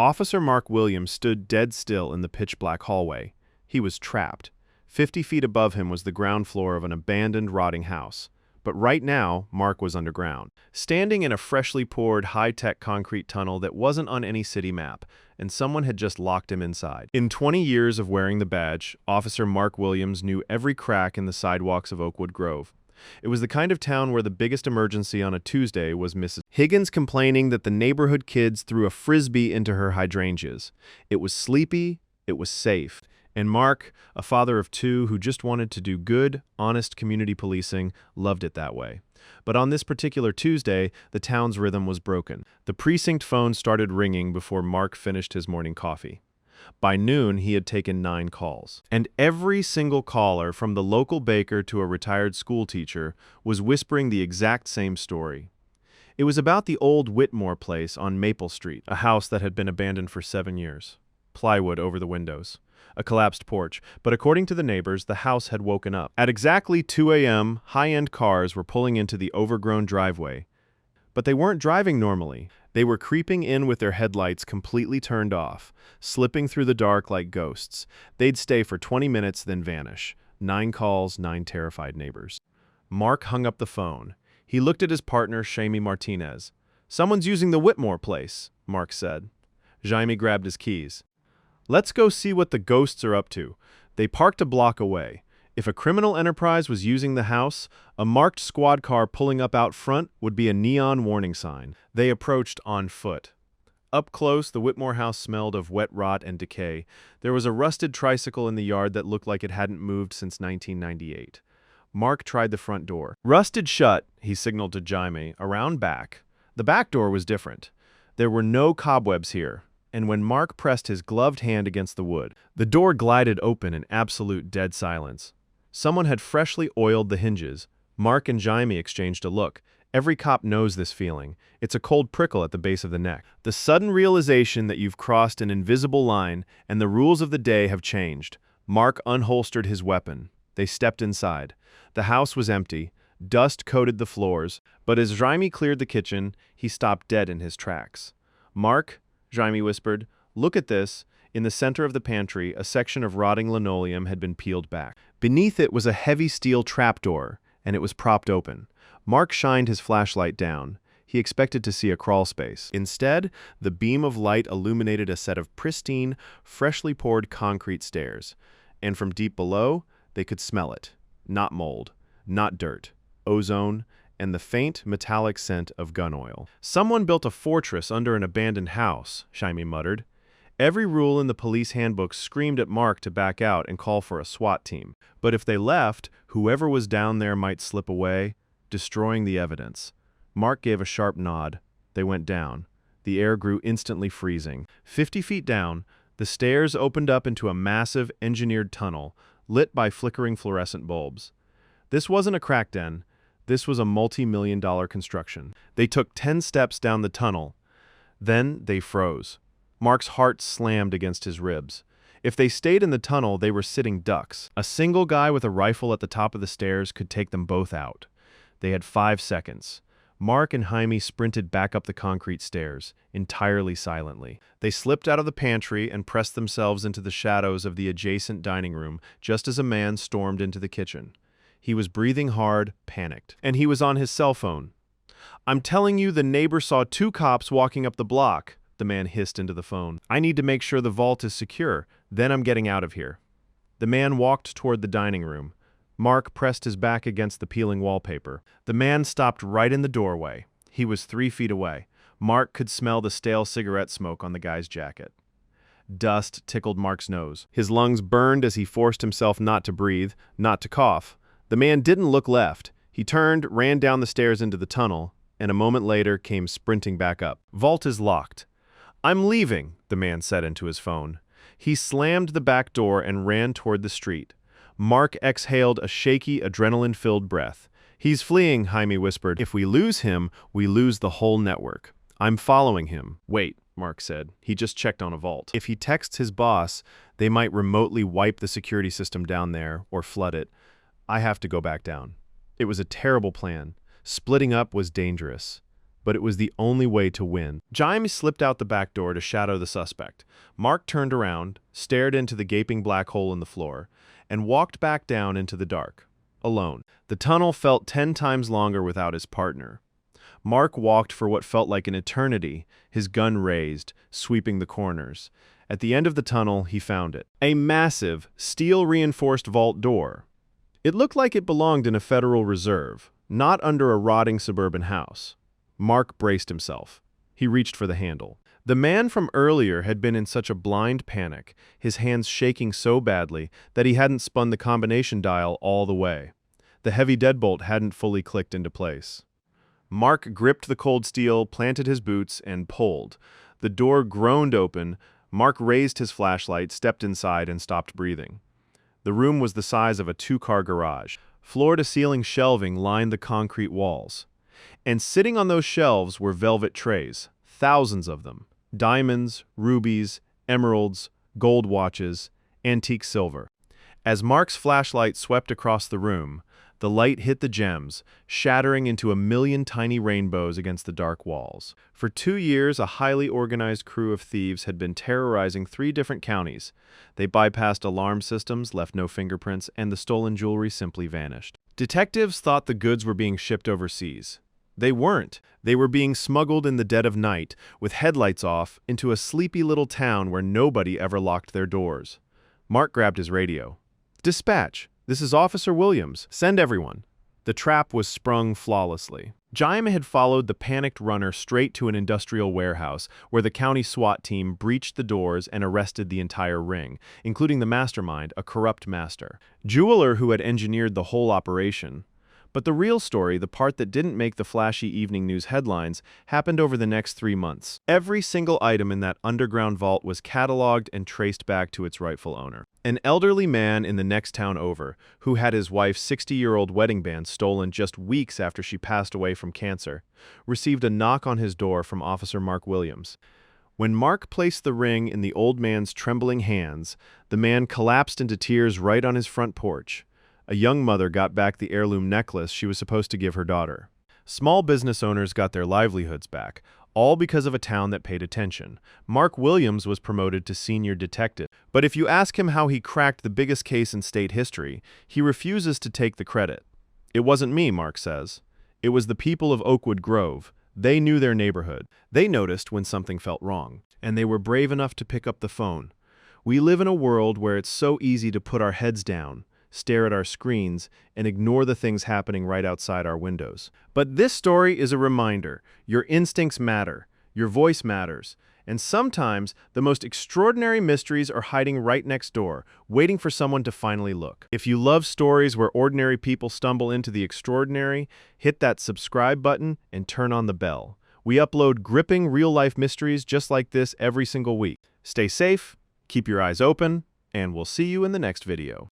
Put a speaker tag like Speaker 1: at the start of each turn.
Speaker 1: Officer Mark Williams stood dead still in the pitch-black hallway. He was trapped. 50 feet above him was the ground floor of an abandoned, rotting house. But right now, Mark was underground, standing in a freshly poured, high-tech concrete tunnel that wasn't on any city map, and someone had just locked him inside. In 20 years of wearing the badge, Officer Mark Williams knew every crack in the sidewalks of Oakwood Grove. It was the kind of town where the biggest emergency on a Tuesday was Mrs. Higgins complaining that the neighborhood kids threw a frisbee into her hydrangeas. It was sleepy, it was safe. And Mark, a father of two who just wanted to do good, honest community policing, loved it that way. But on this particular Tuesday, the town's rhythm was broken. The precinct phone started ringing before Mark finished his morning coffee. By noon, he had taken 9 calls. And every single caller, from the local baker to a retired school teacher, was whispering the exact same story. It was about the old Whitmore place on Maple Street, a house that had been abandoned for 7 years. Plywood over the windows. A collapsed porch, but according to the neighbors, the house had woken up. At exactly 2 a.m., high-end cars were pulling into the overgrown driveway. But they weren't driving normally. They were creeping in with their headlights completely turned off, slipping through the dark like ghosts. They'd stay for 20 minutes, then vanish. 9 calls, 9 terrified neighbors. Mark hung up the phone. He looked at his partner, Jaime Martinez. "Someone's using the Whitmore place," Mark said. Jaime grabbed his keys. "Let's go see what the ghosts are up to." They parked a block away. If a criminal enterprise was using the house, a marked squad car pulling up out front would be a neon warning sign. They approached on foot. Up close, the Whitmore house smelled of wet rot and decay. There was a rusted tricycle in the yard that looked like it hadn't moved since 1998. Mark tried the front door. "Rusted shut," he signaled to Jaime, "around back." The back door was different. There were no cobwebs here. And when Mark pressed his gloved hand against the wood, the door glided open in absolute dead silence. Someone had freshly oiled the hinges. Mark and Jaime exchanged a look. Every cop knows this feeling. It's a cold prickle at the base of the neck. The sudden realization that you've crossed an invisible line and the rules of the day have changed. Mark unholstered his weapon. They stepped inside. The house was empty. Dust coated the floors. But as Jaime cleared the kitchen, he stopped dead in his tracks. "Mark," Jaime whispered, "look at this." In the center of the pantry, a section of rotting linoleum had been peeled back. Beneath it was a heavy steel trapdoor, and it was propped open. Mark shined his flashlight down. He expected to see a crawl space. Instead, the beam of light illuminated a set of pristine, freshly poured concrete stairs. And from deep below, they could smell it. Not mold, not dirt, ozone, and the faint, metallic scent of gun oil. "Someone built a fortress under an abandoned house," Jaime muttered. Every rule in the police handbook screamed at Mark to back out and call for a SWAT team. But if they left, whoever was down there might slip away, destroying the evidence. Mark gave a sharp nod. They went down. The air grew instantly freezing. 50 feet down, the stairs opened up into a massive, engineered tunnel, lit by flickering fluorescent bulbs. This wasn't a crack den. This was a multi-million-dollar construction. They took 10 steps down the tunnel. Then they froze. Mark's heart slammed against his ribs. If they stayed in the tunnel, they were sitting ducks. A single guy with a rifle at the top of the stairs could take them both out. They had 5 seconds. Mark and Jaime sprinted back up the concrete stairs, entirely silently. They slipped out of the pantry and pressed themselves into the shadows of the adjacent dining room just as a man stormed into the kitchen. He was breathing hard, panicked. And he was on his cell phone. "I'm telling you, the neighbor saw 2 cops walking up the block," the man hissed into the phone. "I need to make sure the vault is secure. Then I'm getting out of here." The man walked toward the dining room. Mark pressed his back against the peeling wallpaper. The man stopped right in the doorway. He was 3 feet away. Mark could smell the stale cigarette smoke on the guy's jacket. Dust tickled Mark's nose. His lungs burned as he forced himself not to breathe, not to cough. The man didn't look left. He turned, ran down the stairs into the tunnel, and a moment later came sprinting back up. "Vault is locked." "I'm leaving," the man said into his phone. He slammed the back door and ran toward the street. Mark exhaled a shaky, adrenaline-filled breath. "He's fleeing," Jaime whispered. "If we lose him, we lose the whole network. I'm following him." "Wait," Mark said. "He just checked on a vault. If he texts his boss, they might remotely wipe the security system down there or flood it. I have to go back down." It was a terrible plan. Splitting up was dangerous. but it was the only way to win. Jaime slipped out the back door to shadow the suspect. Mark turned around, stared into the gaping black hole in the floor, and walked back down into the dark, alone. The tunnel felt 10 times longer without his partner. Mark walked for what felt like an eternity, his gun raised, sweeping the corners. At the end of the tunnel, he found it. A massive, steel-reinforced vault door. It looked like it belonged in a Federal Reserve, not under a rotting suburban house. Mark braced himself. He reached for the handle. The man from earlier had been in such a blind panic, his hands shaking so badly that he hadn't spun the combination dial all the way. The heavy deadbolt hadn't fully clicked into place. Mark gripped the cold steel, planted his boots, and pulled. The door groaned open. Mark raised his flashlight, stepped inside, and stopped breathing. The room was the size of a 2-car garage. Floor-to-ceiling shelving lined the concrete walls. And sitting on those shelves were velvet trays, thousands of them. Diamonds, rubies, emeralds, gold watches, antique silver. As Mark's flashlight swept across the room, the light hit the gems, shattering into a million tiny rainbows against the dark walls. For 2 years, a highly organized crew of thieves had been terrorizing 3 different counties. They bypassed alarm systems, left no fingerprints, and the stolen jewelry simply vanished. Detectives thought the goods were being shipped overseas. They weren't. They were being smuggled in the dead of night, with headlights off, into a sleepy little town where nobody ever locked their doors. Mark grabbed his radio. "Dispatch. This is Officer Williams. Send everyone." The trap was sprung flawlessly. Jaime had followed the panicked runner straight to an industrial warehouse where the county SWAT team breached the doors and arrested the entire ring, including the mastermind, a corrupt master jeweler who had engineered the whole operation. But the real story, the part that didn't make the flashy evening news headlines, happened over the next 3 months. Every single item in that underground vault was cataloged and traced back to its rightful owner. An elderly man in the next town over, who had his wife's 60-year-old wedding band stolen just weeks after she passed away from cancer, received a knock on his door from Officer Mark Williams. When Mark placed the ring in the old man's trembling hands, the man collapsed into tears right on his front porch. A young mother got back the heirloom necklace she was supposed to give her daughter. Small business owners got their livelihoods back, all because of a town that paid attention. Mark Williams was promoted to senior detective. But if you ask him how he cracked the biggest case in state history, he refuses to take the credit. "It wasn't me," Mark says. "It was the people of Oakwood Grove. They knew their neighborhood. They noticed when something felt wrong, and they were brave enough to pick up the phone. We live in a world where it's so easy to put our heads down, stare at our screens, and ignore the things happening right outside our windows. But this story is a reminder. Your instincts matter. Your voice matters. And sometimes the most extraordinary mysteries are hiding right next door, waiting for someone to finally look." If you love stories where ordinary people stumble into the extraordinary, hit that subscribe button and turn on the bell. We upload gripping real-life mysteries just like this every single week. Stay safe, keep your eyes open, and we'll see you in the next video.